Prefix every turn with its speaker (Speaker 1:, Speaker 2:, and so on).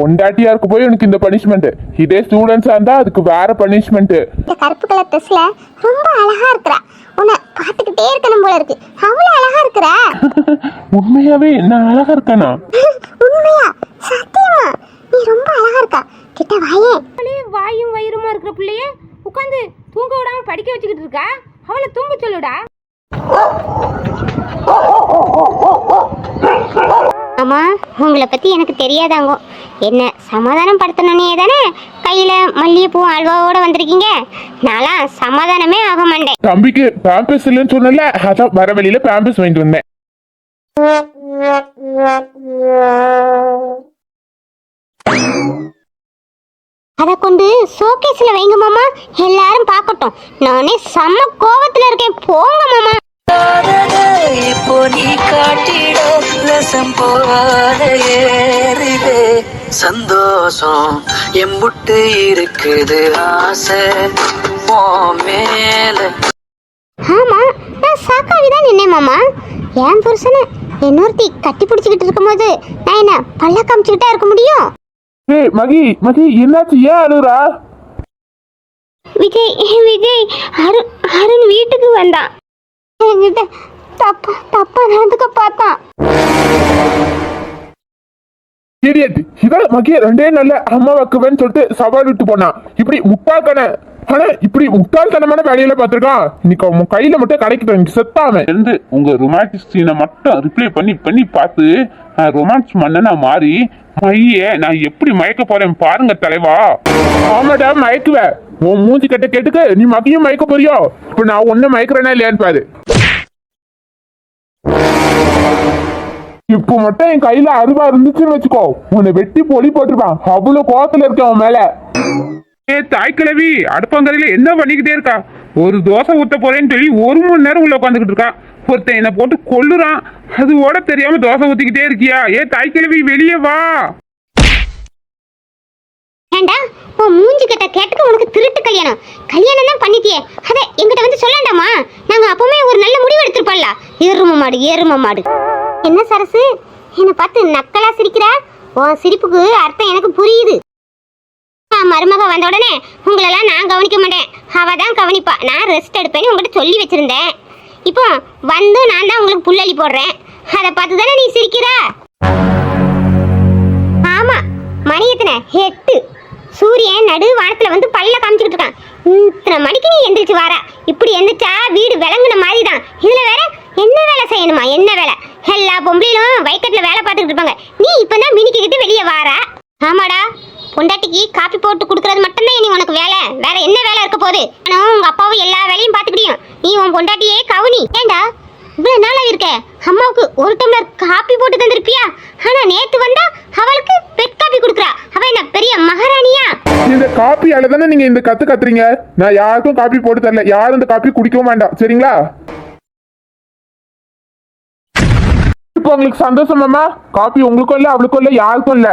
Speaker 1: பொண்டாட்டியா இருக்கு போய் எனக்கு இந்த பனிஷ்மெண்ட். இதே ஸ்டூடெண்ட்ஸா இருந்தா அதுக்கு வேற பனிஷ்மெண்ட்.
Speaker 2: இந்த கருப்பு கலர் ட்ரெஸ்ல ரொம்ப அழகா இருக்கற. உன்னை பாத்துக்கிட்டே இருக்கணும் போல இருக்கு. அவ்வளவு அழகா இருக்கற.
Speaker 1: உண்மையாவே நான் அழகா இருக்கேனா?
Speaker 2: உண்மையா? சத்தியமா? நீ ரொம்ப அழகா இருக்க. கிட்ட வாயே.
Speaker 3: வாயும் வயிறுமா இருக்கிற பிள்ளைய உட்காந்து தூங்க விடாம படிக்க வச்சுக்கிட்டு இருக்கா. அவளை தூங்க சொல்லுடா.
Speaker 2: அம்மா, உங்களை பத்தி எனக்கு தெரியாதாங்க. என்ன சமாதானம் படுத்தணுன்னே தானே கையில மல்லிகைப்பூ அல்வாவோட வந்திருக்கீங்க. நான்லாம் சமாதானமே ஆக மாட்டேன்.
Speaker 1: தம்பிக்கு பேம்பஸ் இல்லைன்னு சொன்னல, அதான் வர வழியில பேம்பஸ் வாங்கிட்டு வந்தேன்.
Speaker 2: அத கொண்டு ஷோகேஸ்ல வைங்க மாமா, எல்லாரும் பார்க்கட்டும். நானே செம்ம கோவத்துல இருக்கேன். போங்க மாமா.
Speaker 4: இப்போ நீ காட்டிட ரசம் போகாத ஏறிதே சந்தோஷம் எம்புட்டு இருக்குது ஆசை மேல.
Speaker 2: ஆமா, நான் சாக்காவிதான் நின்னேன் மாமா. என் புருஷனை இன்னொருத்தி கட்டி பிடிச்சிக்கிட்டு இருக்கும்போது நான் என்ன பல்ல காமிச்சுக்கிட்டா இருக்க முடியும்?
Speaker 1: ஏய் மகி, மகி என்னாச்சு? ஏன் அழுறா?
Speaker 2: விஜய் விஜய் அருண் வீட்டுக்கு வந்தான். என்கிட்ட தப்பா நடந்துக்க பார்த்தான்.
Speaker 1: இதான் மகிய ரெண்டே நல்ல அம்மா வைக்குவேன்னு சொல்லிட்டு சவால் விட்டு போனான். இப்படி முட்டாள்தானே? ஆனா இப்படி முட்டாள்தனமான வேலையில பாத்துருக்கான். இன்னைக்கு அவன் கையில மட்டும் கிடைக்கிட்டு செத்தாம இருந்து உங்க ரொமான்டிக் சீனை மட்டும் ரிப்ளை பண்ணி பார்த்து ரொமான்ஸ் மன்னனா மாறி மைய நான் எப்படி மயக்க போறேன் பாருங்க தலைவா. ஆமாடா மயக்குவேன். உன் மூஞ்சி கட்ட கேட்டுக்கு நீ மகியும் மயக்க போறியோ? இப்ப நான் ஒன்னும் மயக்கிறேன்னா இல்லையான்னு பாரு. இப்ப மட்டும் என் கையில அருவா இருந்துச்சுன்னு வச்சுக்கோ, உன்னை வெட்டி பொலி போட்டுருப்பான். அவ்வளவு கோவத்துல இருக்க அவன் மேல. ஏ தாய் கிழவி, அடுப்பங்கரையில என்ன பண்ணிக்கிட்டே இருக்கா? ஒரு தோசை ஊத்த போறேன்னு சொல்லி 1 மணி நேரம் உள்ள உட்காந்துக்கிட்டு இருக்கா. ஒருத்தன் என்ன போட்டு கொல்லுறான். அது ஓட தெரியாம தோசை ஊத்திக்கிட்டே இருக்கியா? ஏ தாய் கிழவி வெளியே வா.
Speaker 2: ஏண்டா உன் மூஞ்சி கட்ட கேட்டுக்கு உனக்கு திருட்டு கல்யாணம் தான் பண்ணிட்டியே, அதை எங்கிட்ட வந்து சொல்லண்டாமா? நாங்க அப்பவுமே ஒரு நல்ல முடிவு எடுத்திருப்போம்ல. ஏறும மாடு. என்ன சரசு, என்னை பார்த்து நக்கலா சிரிக்கிற? உன் சிரிப்புக்கு அர்த்தம் எனக்கு புரியுது. மருமக வந்த உடனே உங்களெல்லாம் நான் கவனிக்க மாட்டேன், அவ தான் கவனிப்பா. நான் ரெஸ்ட் எடுப்பேன்னு உங்ககிட்ட சொல்லி வச்சிருந்தேன். இப்போ வந்து நான் தான் உங்களுக்கு புள்ளலி போடுறேன். அதை பார்த்து தானே நீ சிரிக்கிற? ஆமா, மணி எத்தனை? 8. சூரியன் நடு வானத்துல வந்து பல்ல காமிச்சுக்கிட்டு இருக்கான். இத்தனை மணிக்கு நீ எந்திரிச்சு வாரா. இப்படி எந்திரிச்சா வீடு விளங்குன மாதிரி தான். இதுல வேற என்ன வேலை செய்யணுமா? என்ன வேலை? எல்லா பொம்பளையும் வயக்கட்டுல வேலை பார்த்துக்கிட்டு இருப்பாங்க. நீ இப்பதான் மினிக்கிட்டு வெளியே வாரா. ஆமாடா, பொண்டாட்டிக்கு காப்பி போட்டு கொடுக்கறது மட்டும்தான் இனி உனக்கு வேலை. வேற என்ன வேலை இருக்க போகுது? ஆனா உங்க அப்பாவும் எல்லா வேலையும் பார்த்துக்கிட்டியும். நீ உன் பொண்டாட்டியே கவனி. ஏண்டா இவ்வளவு நாளா இருக்க? அம்மாவுக்கு ஒரு டம்ளர் காப்பி போட்டு தந்திருப்பியா? ஆனா நேத்து வந்தா அவளுக்கு பெட் காப்பி குடுக்குறா. அவ என்ன பெரிய மகாராணியா?
Speaker 1: இந்த காப்பியால தானே நீங்க இந்த கத்துறீங்க. நான் யாருக்கும் காப்பி போட்டு தரல. யாரும் இந்த காப்பி குடிக்கவும் வேண்டாம், சரிங்களா? இப்போ உங்களுக்கு சந்தோஷமாமா? காப்பி உங்களுக்கும் இல்ல, அவளுக்கும் இல்ல, யாருக்கும் இல்ல.